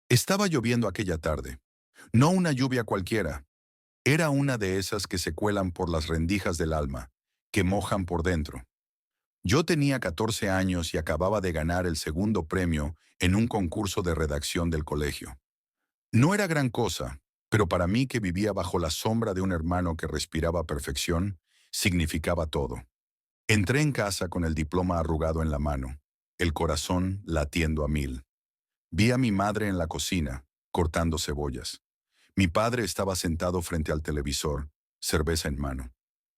Estaba lloviendo aquella tarde. No una lluvia cualquiera. Era una de esas que se cuelan por las rendijas del alma, que mojan por dentro. Yo tenía 14 años y acababa de ganar el segundo premio en un concurso de redacción del colegio. No era gran cosa, pero para mí que vivía bajo la sombra de un hermano que respiraba perfección, significaba todo. Entré en casa con el diploma arrugado en la mano, el corazón latiendo a mil. Vi a mi madre en la cocina, cortando cebollas. Mi padre estaba sentado frente al televisor, cerveza en mano.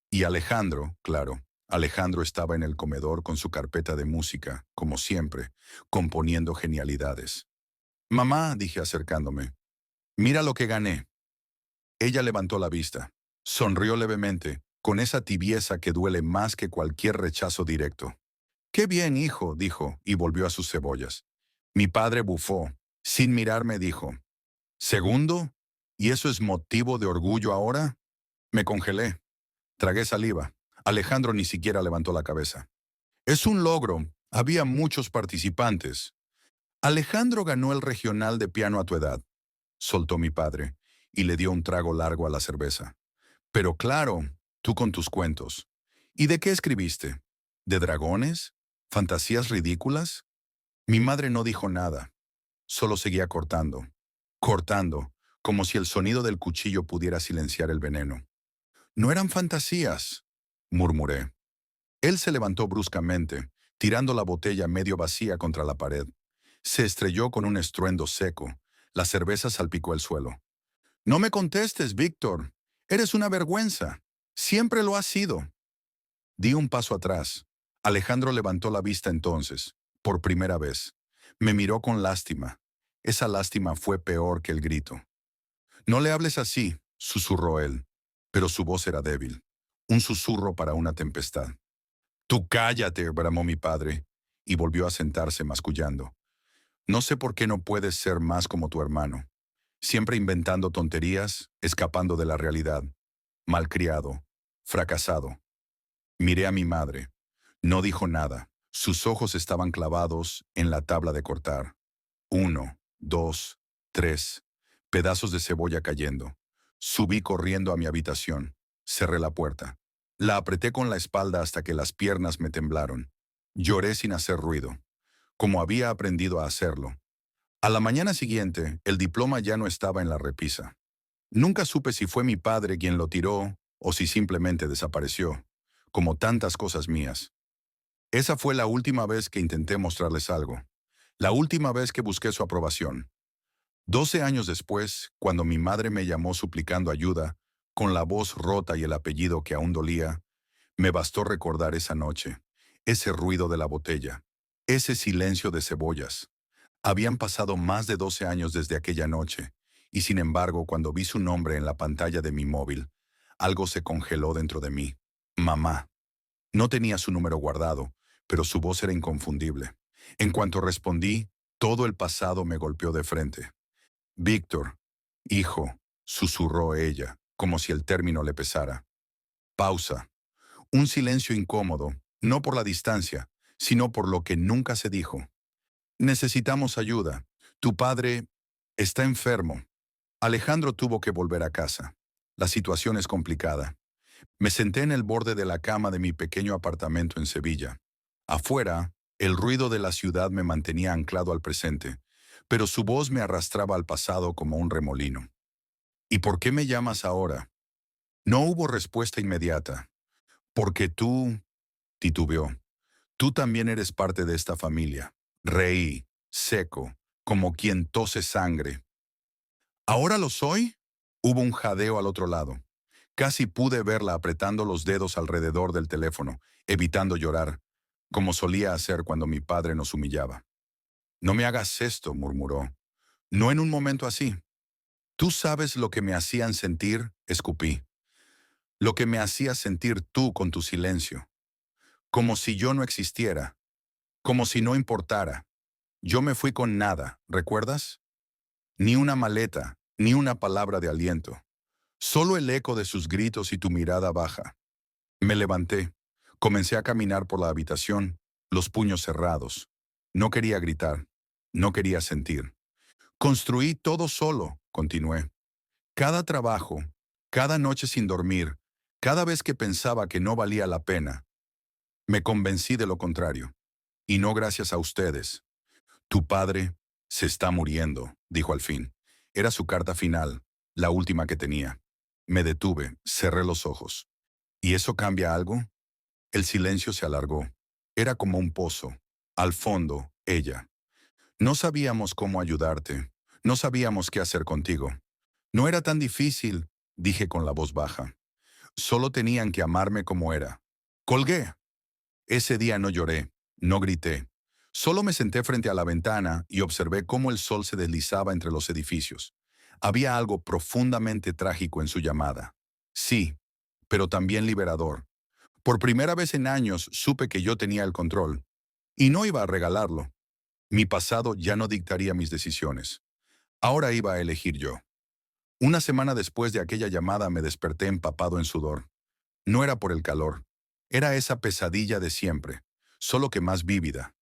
Y Alejandro, claro, Alejandro estaba en el comedor con su carpeta de música, como siempre, componiendo genialidades. Mamá, dije acercándome, mira lo que gané. Ella levantó la vista, sonrió levemente, con esa tibieza que duele más que cualquier rechazo directo. Qué bien, hijo, dijo, y volvió a sus cebollas. Mi padre bufó. Sin mirarme dijo, ¿segundo? ¿Y eso es motivo de orgullo ahora? Me congelé. Tragué saliva. Alejandro ni siquiera levantó la cabeza. Es un logro. Había muchos participantes. Alejandro ganó el regional de piano a tu edad, soltó mi padre, y le dio un trago largo a la cerveza. Pero claro, tú con tus cuentos. ¿Y de qué escribiste? ¿De dragones? ¿Fantasías ridículas? Mi madre no dijo nada, solo seguía cortando, cortando, como si el sonido del cuchillo pudiera silenciar el veneno. No eran fantasías, murmuré. Él se levantó bruscamente, tirando la botella medio vacía contra la pared. Se estrelló con un estruendo seco. La cerveza salpicó el suelo. No me contestes, Víctor. Eres una vergüenza. Siempre lo has sido. Di un paso atrás. Alejandro levantó la vista entonces, por primera vez. Me miró con lástima. Esa lástima fue peor que el grito. No le hables así, susurró él, pero su voz era débil. Un susurro para una tempestad. Tú cállate, bramó mi padre, y volvió a sentarse mascullando. No sé por qué no puedes ser más como tu hermano. Siempre inventando tonterías, escapando de la realidad. Malcriado, fracasado. Miré a mi madre. No dijo nada. Sus ojos estaban clavados en la tabla de cortar. Uno, dos, tres. Pedazos de cebolla cayendo. Subí corriendo a mi habitación. Cerré la puerta. La apreté con la espalda hasta que las piernas me temblaron. Lloré sin hacer ruido, como había aprendido a hacerlo. A la mañana siguiente, el diploma ya no estaba en la repisa. Nunca supe si fue mi padre quien lo tiró o si simplemente desapareció, como tantas cosas mías. Esa fue la última vez que intenté mostrarles algo. La última vez que busqué su aprobación. 12 años después, cuando mi madre me llamó suplicando ayuda, con la voz rota y el apellido que aún dolía, me bastó recordar esa noche, ese ruido de la botella, ese silencio de cebollas. Habían pasado más de 12 años desde aquella noche, y sin embargo, cuando vi su nombre en la pantalla de mi móvil, algo se congeló dentro de mí. Mamá. No tenía su número guardado, pero su voz era inconfundible. En cuanto respondí, todo el pasado me golpeó de frente. Víctor, hijo, susurró ella, como si el término le pesara. Pausa. Un silencio incómodo, no por la distancia, sino por lo que nunca se dijo. Necesitamos ayuda. Tu padre está enfermo. Alejandro tuvo que volver a casa. La situación es complicada. Me senté en el borde de la cama de mi pequeño apartamento en Sevilla. Afuera, el ruido de la ciudad me mantenía anclado al presente, pero su voz me arrastraba al pasado como un remolino. ¿Y por qué me llamas ahora? No hubo respuesta inmediata. Porque tú, titubeó, tú también eres parte de esta familia. Reí, seco, como quien tose sangre. ¿Ahora lo soy? Hubo un jadeo al otro lado. Casi pude verla apretando los dedos alrededor del teléfono, evitando llorar, como solía hacer cuando mi padre nos humillaba. No me hagas esto, murmuró. No en un momento así. Tú sabes lo que me hacían sentir, escupí. Lo que me hacías sentir tú con tu silencio. Como si yo no existiera. Como si no importara. Yo me fui con nada, ¿recuerdas? Ni una maleta, ni una palabra de aliento. Solo el eco de sus gritos y tu mirada baja. Me levanté. Comencé a caminar por la habitación, los puños cerrados. No quería gritar. No quería sentir. Construí todo solo, continué. Cada trabajo, cada noche sin dormir, cada vez que pensaba que no valía la pena, me convencí de lo contrario. Y no gracias a ustedes. Tu padre se está muriendo, dijo al fin. Era su carta final, la última que tenía. Me detuve, cerré los ojos. ¿Y eso cambia algo? El silencio se alargó. Era como un pozo. Al fondo, ella. No sabíamos cómo ayudarte. No sabíamos qué hacer contigo. No era tan difícil, dije con la voz baja. Solo tenían que amarme como era. Colgué. Ese día no lloré, no grité. Solo me senté frente a la ventana y observé cómo el sol se deslizaba entre los edificios. Había algo profundamente trágico en su llamada. Sí, pero también liberador. Por primera vez en años supe que yo tenía el control. Y no iba a regalarlo. Mi pasado ya no dictaría mis decisiones. Ahora iba a elegir yo. Una semana después de aquella llamada me desperté empapado en sudor. No era por el calor. Era esa pesadilla de siempre, solo que más vívida.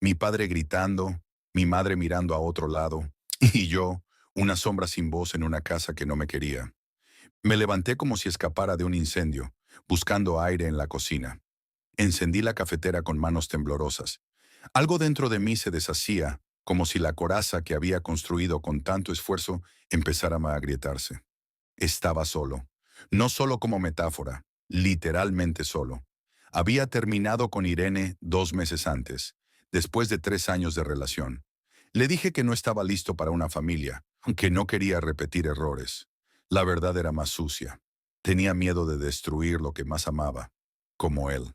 Mi padre gritando, mi madre mirando a otro lado, y yo, una sombra sin voz en una casa que no me quería. Me levanté como si escapara de un incendio, buscando aire en la cocina. Encendí la cafetera con manos temblorosas. Algo dentro de mí se deshacía, como si la coraza que había construido con tanto esfuerzo empezara a agrietarse. Estaba solo. No solo como metáfora, literalmente solo. Había terminado con Irene 2 meses antes, después de 3 años de relación. Le dije que no estaba listo para una familia, que no quería repetir errores. La verdad era más sucia. Tenía miedo de destruir lo que más amaba, como él.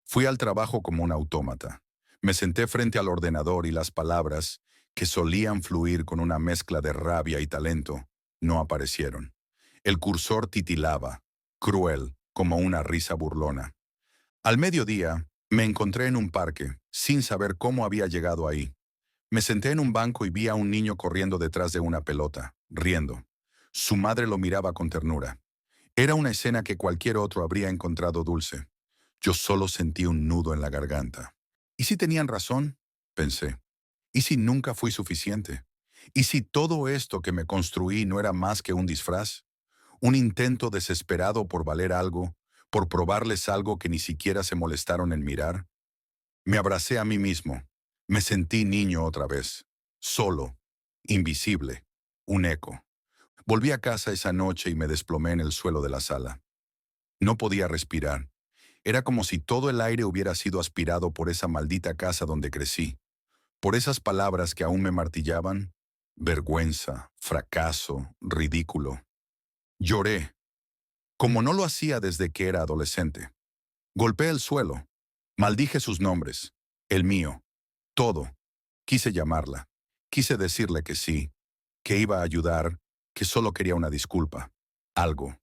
Fui al trabajo como un autómata. Me senté frente al ordenador y las palabras, que solían fluir con una mezcla de rabia y talento, no aparecieron. El cursor titilaba, cruel, como una risa burlona. Al mediodía, me encontré en un parque, sin saber cómo había llegado ahí. Me senté en un banco y vi a un niño corriendo detrás de una pelota, riendo. Su madre lo miraba con ternura. Era una escena que cualquier otro habría encontrado dulce. Yo solo sentí un nudo en la garganta. ¿Y si tenían razón? Pensé. ¿Y si nunca fui suficiente? ¿Y si todo esto que me construí no era más que un disfraz? Un intento desesperado por valer algo, por probarles algo que ni siquiera se molestaron en mirar. Me abracé a mí mismo. Me sentí niño otra vez. Solo. Invisible. Un eco. Volví a casa esa noche y me desplomé en el suelo de la sala. No podía respirar. Era como si todo el aire hubiera sido aspirado por esa maldita casa donde crecí, por esas palabras que aún me martillaban. Vergüenza, fracaso, ridículo. Lloré, como no lo hacía desde que era adolescente. Golpeé el suelo. Maldije sus nombres, el mío, todo. Quise llamarla. Quise decirle que sí, que iba a ayudar, que solo quería una disculpa. Algo,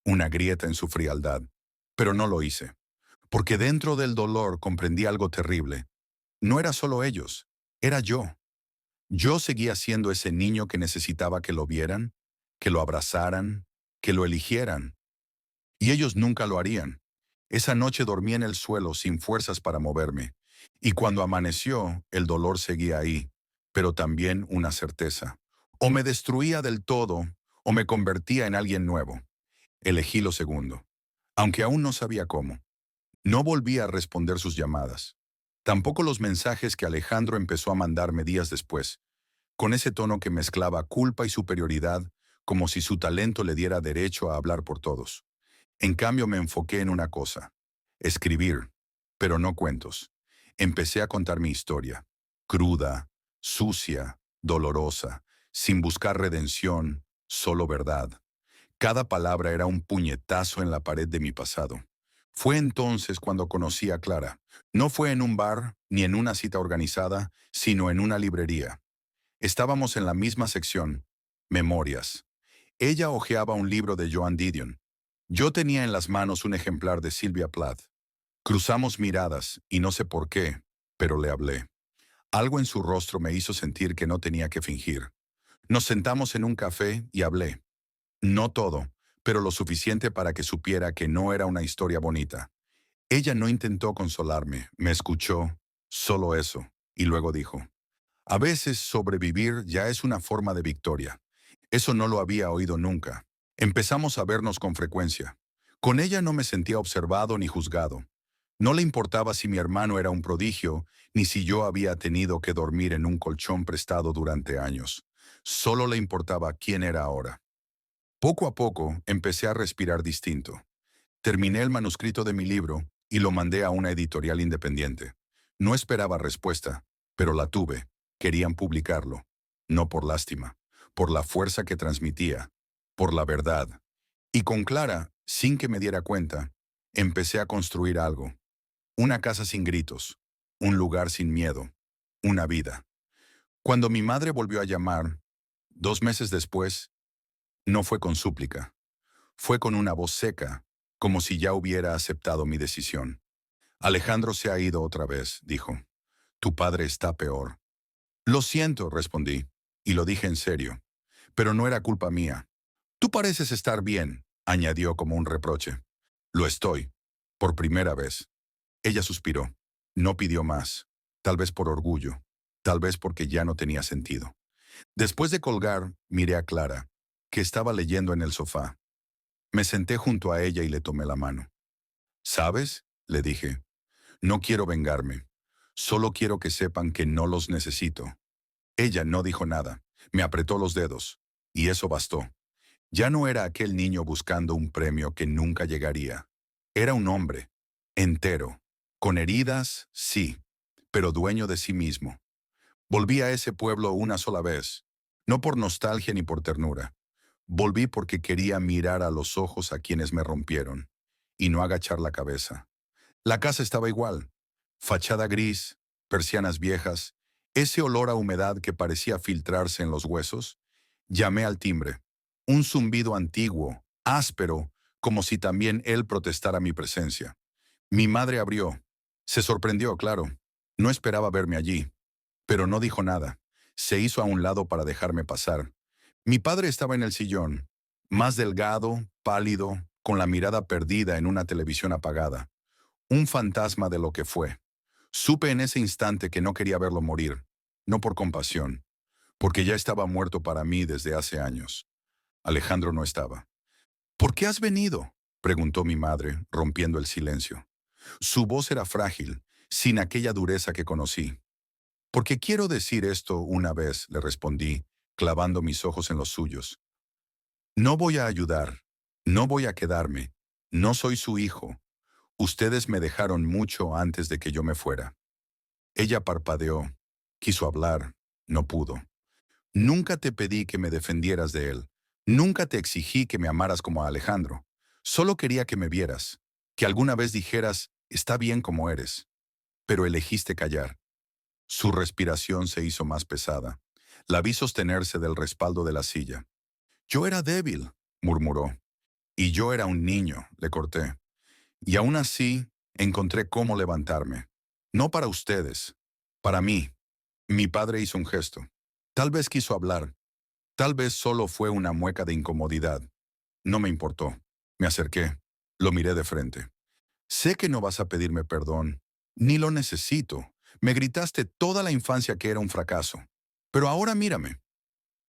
una grieta en su frialdad. Pero no lo hice, porque dentro del dolor comprendí algo terrible. No era solo ellos, era yo. Yo seguía siendo ese niño que necesitaba que lo vieran, que lo abrazaran, que lo eligieran. Y ellos nunca lo harían. Esa noche dormí en el suelo sin fuerzas para moverme. Y cuando amaneció, el dolor seguía ahí, pero también una certeza. O me destruía del todo, o me convertía en alguien nuevo. Elegí lo segundo, aunque aún no sabía cómo. No volví a responder sus llamadas. Tampoco los mensajes que Alejandro empezó a mandarme días después, con ese tono que mezclaba culpa y superioridad, como si su talento le diera derecho a hablar por todos. En cambio me enfoqué en una cosa: escribir, pero no cuentos. Empecé a contar mi historia, cruda, sucia, dolorosa, sin buscar redención, solo verdad. Cada palabra era un puñetazo en la pared de mi pasado. Fue entonces cuando conocí a Clara. No fue en un bar ni en una cita organizada, sino en una librería. Estábamos en la misma sección, Memorias. Ella hojeaba un libro de Joan Didion. Yo tenía en las manos un ejemplar de Sylvia Plath. Cruzamos miradas, y no sé por qué, pero le hablé. Algo en su rostro me hizo sentir que no tenía que fingir. Nos sentamos en un café y hablé. No todo, pero lo suficiente para que supiera que no era una historia bonita. Ella no intentó consolarme, me escuchó, solo eso, y luego dijo: A veces sobrevivir ya es una forma de victoria. Eso no lo había oído nunca. Empezamos a vernos con frecuencia. Con ella no me sentía observado ni juzgado. No le importaba si mi hermano era un prodigio, ni si yo había tenido que dormir en un colchón prestado durante años. Solo le importaba quién era ahora. Poco a poco empecé a respirar distinto. Terminé el manuscrito de mi libro y lo mandé a una editorial independiente. No esperaba respuesta, pero la tuve. Querían publicarlo. No por lástima, por la fuerza que transmitía, por la verdad. Y con Clara, sin que me diera cuenta, empecé a construir algo. Una casa sin gritos, un lugar sin miedo, una vida. Cuando mi madre volvió a llamar, 2 meses después, no fue con súplica. Fue con una voz seca, como si ya hubiera aceptado mi decisión. Alejandro se ha ido otra vez, dijo. Tu padre está peor. Lo siento, respondí, y lo dije en serio. Pero no era culpa mía. Tú pareces estar bien, añadió como un reproche. Lo estoy, por primera vez. Ella suspiró. No pidió más. Tal vez por orgullo. Tal vez porque ya no tenía sentido. Después de colgar, miré a Clara, que estaba leyendo en el sofá. Me senté junto a ella y le tomé la mano. ¿Sabes? Le dije. No quiero vengarme. Solo quiero que sepan que no los necesito. Ella no dijo nada. Me apretó los dedos. Y eso bastó. Ya no era aquel niño buscando un premio que nunca llegaría. Era un hombre, entero, con heridas, sí, pero dueño de sí mismo. Volví a ese pueblo una sola vez, no por nostalgia ni por ternura. Volví porque quería mirar a los ojos a quienes me rompieron, y no agachar la cabeza. La casa estaba igual, fachada gris, persianas viejas, ese olor a humedad que parecía filtrarse en los huesos. Llamé al timbre. Un zumbido antiguo, áspero, como si también él protestara mi presencia. Mi madre abrió. Se sorprendió, claro. No esperaba verme allí, pero no dijo nada. Se hizo a un lado para dejarme pasar. Mi padre estaba en el sillón, más delgado, pálido, con la mirada perdida en una televisión apagada. Un fantasma de lo que fue. Supe en ese instante que no quería verlo morir, no por compasión, porque ya estaba muerto para mí desde hace años. Alejandro no estaba. ¿Por qué has venido?, preguntó mi madre, rompiendo el silencio. Su voz era frágil, sin aquella dureza que conocí. Porque quiero decir esto una vez, le respondí, clavando mis ojos en los suyos. No voy a ayudar, no voy a quedarme, no soy su hijo. Ustedes me dejaron mucho antes de que yo me fuera. Ella parpadeó, quiso hablar, no pudo. Nunca te pedí que me defendieras de él. Nunca te exigí que me amaras como a Alejandro. Solo quería que me vieras, que alguna vez dijeras, está bien como eres. Pero elegiste callar. Su respiración se hizo más pesada. La vi sostenerse del respaldo de la silla. Yo era débil, murmuró. Y yo era un niño, le corté. Y aún así, encontré cómo levantarme. No para ustedes, para mí. Mi padre hizo un gesto. Tal vez quiso hablar. Tal vez solo fue una mueca de incomodidad. No me importó. Me acerqué. Lo miré de frente. Sé que no vas a pedirme perdón. Ni lo necesito. Me gritaste toda la infancia que era un fracaso. Pero ahora mírame.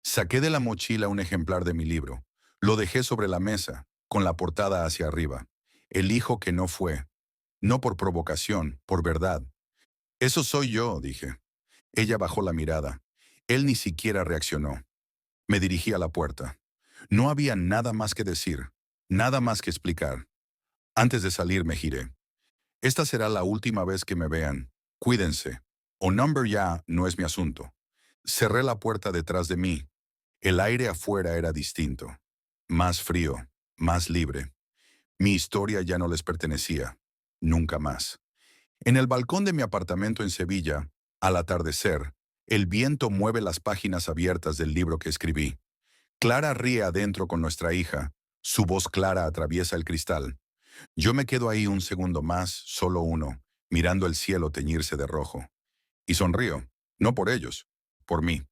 Saqué de la mochila un ejemplar de mi libro. Lo dejé sobre la mesa, con la portada hacia arriba. El hijo que no fue. No por provocación, por verdad. Eso soy yo, dije. Ella bajó la mirada. Él ni siquiera reaccionó. Me dirigí a la puerta. No había nada más que decir, nada más que explicar. Antes de salir me giré. Esta será la última vez que me vean. Cuídense. O number ya no es mi asunto. Cerré la puerta detrás de mí. El aire afuera era distinto. Más frío, más libre. Mi historia ya no les pertenecía. Nunca más. En el balcón de mi apartamento en Sevilla, al atardecer, el viento mueve las páginas abiertas del libro que escribí. Clara ríe adentro con nuestra hija. Su voz clara atraviesa el cristal. Yo me quedo ahí un segundo más, solo uno, mirando el cielo teñirse de rojo. Y sonrío, no por ellos, por mí.